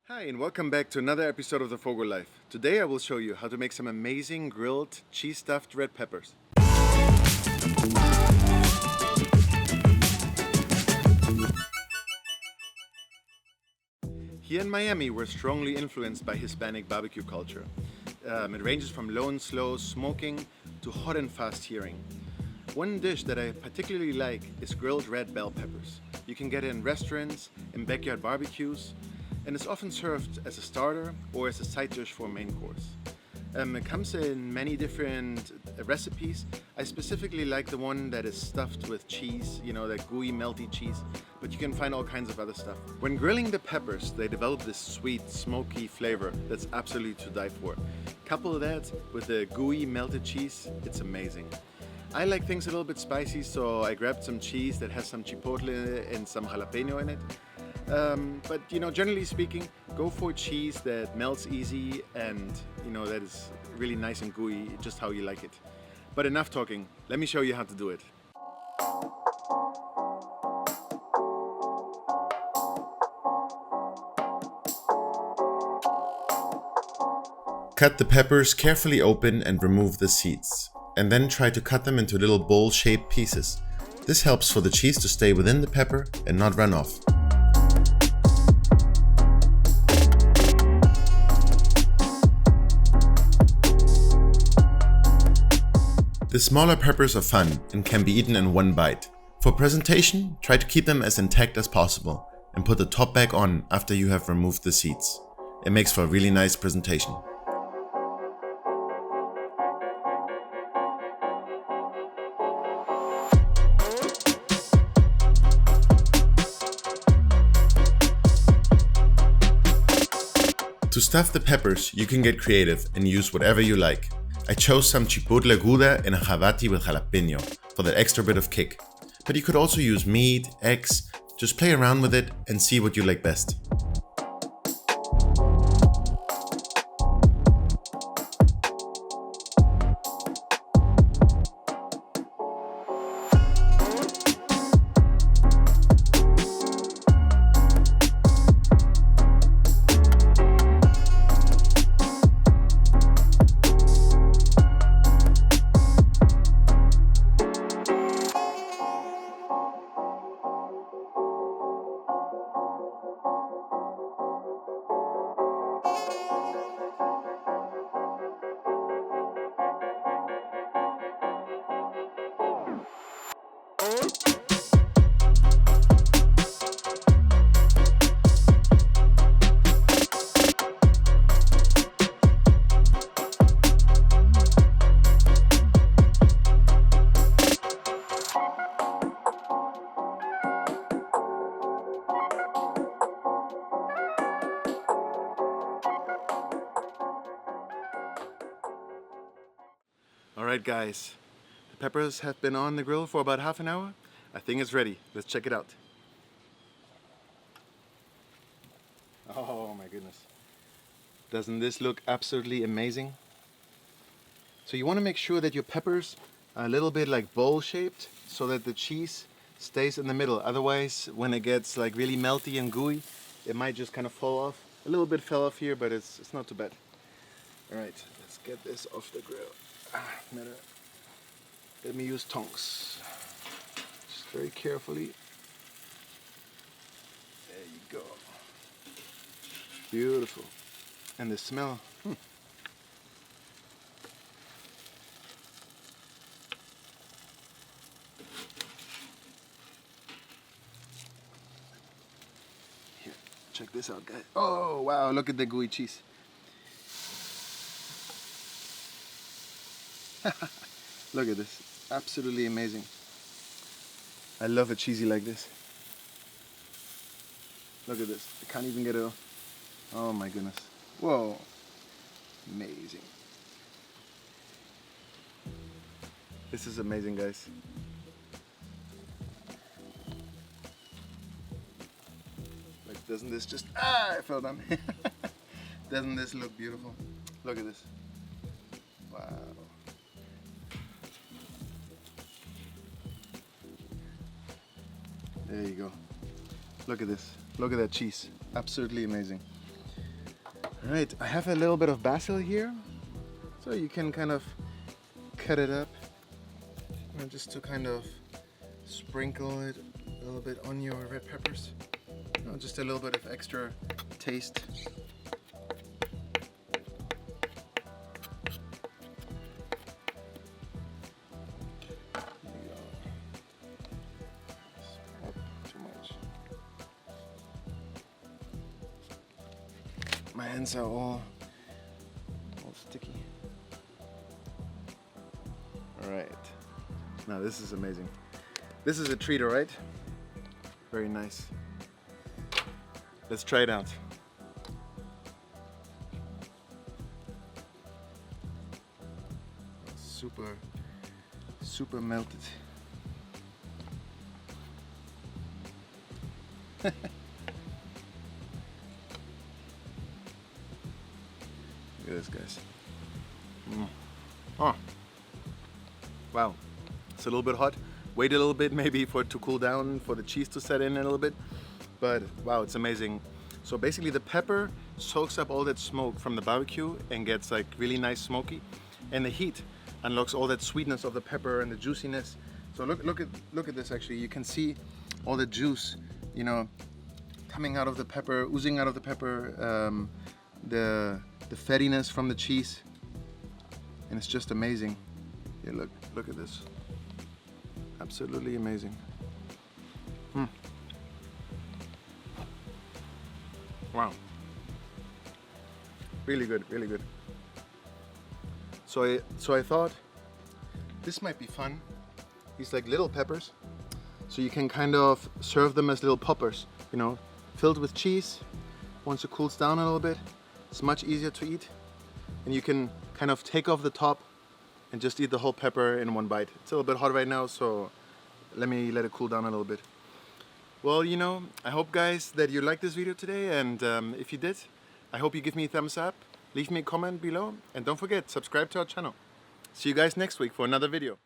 Hi and welcome back to another episode of the FOGO Life. Today I will show you how to make some amazing grilled cheese stuffed red peppers. Here in Miami we're strongly influenced by Hispanic barbecue culture. It ranges from low and slow smoking to hot and fast searing. One dish that I particularly like is grilled red bell peppers. You can get it in restaurants, in backyard barbecues, and it's often served as a starter or as a side dish for a main course. It comes in many different recipes. I specifically like the one that is stuffed with cheese, that gooey melty cheese, but you can find all kinds of other stuff. When grilling the peppers, they develop this sweet, smoky flavor that's absolutely to die for. Couple that with the gooey melted cheese, it's amazing. I like things a little bit spicy, so I grabbed some cheese that has some chipotle and some jalapeno in it. But generally speaking, go for cheese that melts easy and that is really nice and gooey, just how you like it. But enough talking, let me show you how to do it. Cut the peppers carefully open and remove the seeds, and then try to cut them into little bowl-shaped pieces. This helps for the cheese to stay within the pepper and not run off. The smaller peppers are fun and can be eaten in one bite. For presentation, try to keep them as intact as possible and put the top back on after you have removed the seeds. It makes for a really nice presentation. To stuff the peppers, you can get creative and use whatever you like. I chose some chipotle gouda and a Havarti with jalapeno for that extra bit of kick. But you could also use meat, eggs, just play around with it and see what you like best. Alright guys, the peppers have been on the grill for about half an hour. I think it's ready. Let's check it out. Oh my goodness. Doesn't this look absolutely amazing? So you want to make sure that your peppers are a little bit like bowl shaped so that the cheese stays in the middle. Otherwise, when it gets like really melty and gooey, it might just kind of fall off. A little bit fell off here, but it's not too bad. Alright, let's get this off the grill. Let me use tongs. Just very carefully. There you go. Beautiful. And the smell. Here, check this out, guys. Oh wow, look at the gooey cheese. Look at this, absolutely amazing. I love a cheesy like this. Look at this, I can't even get it off. Oh my goodness, whoa, amazing. This is amazing, guys. Like, doesn't this just, I fell down. Doesn't this look beautiful? Look at this, wow. There you go. Look at this. Look at that cheese. Absolutely amazing. Alright, I have a little bit of basil here, so you can kind of cut it up, just to kind of sprinkle it a little bit on your red peppers. Just a little bit of extra taste. My hands are all sticky. Alright. Now this is amazing. This is a treat, alright? Very nice. Let's try it out. Super melted. Look at this, guys. Oh. Wow. It's a little bit hot. Wait a little bit maybe for it to cool down, for the cheese to set in a little bit. But wow, it's amazing. So basically the pepper soaks up all that smoke from the barbecue and gets like really nice smoky. And the heat unlocks all that sweetness of the pepper and the juiciness. So look at this actually. You can see all the juice, you know, coming out of the pepper, oozing out of the pepper, the fattiness from the cheese, and it's just amazing. Yeah, look at this. Absolutely amazing. Wow. Really good, really good. So I thought this might be fun. These like little peppers. So you can kind of serve them as little poppers, you know, filled with cheese. Once it cools down a little bit, it's much easier to eat. And you can kind of take off the top and just eat the whole pepper in one bite. It's a little bit hot right now, so let it cool down a little bit. Well, you know, I hope guys that you liked this video today, and if you did, I hope you give me a thumbs up, leave me a comment below, and don't forget, subscribe to our channel. See you guys next week for another video.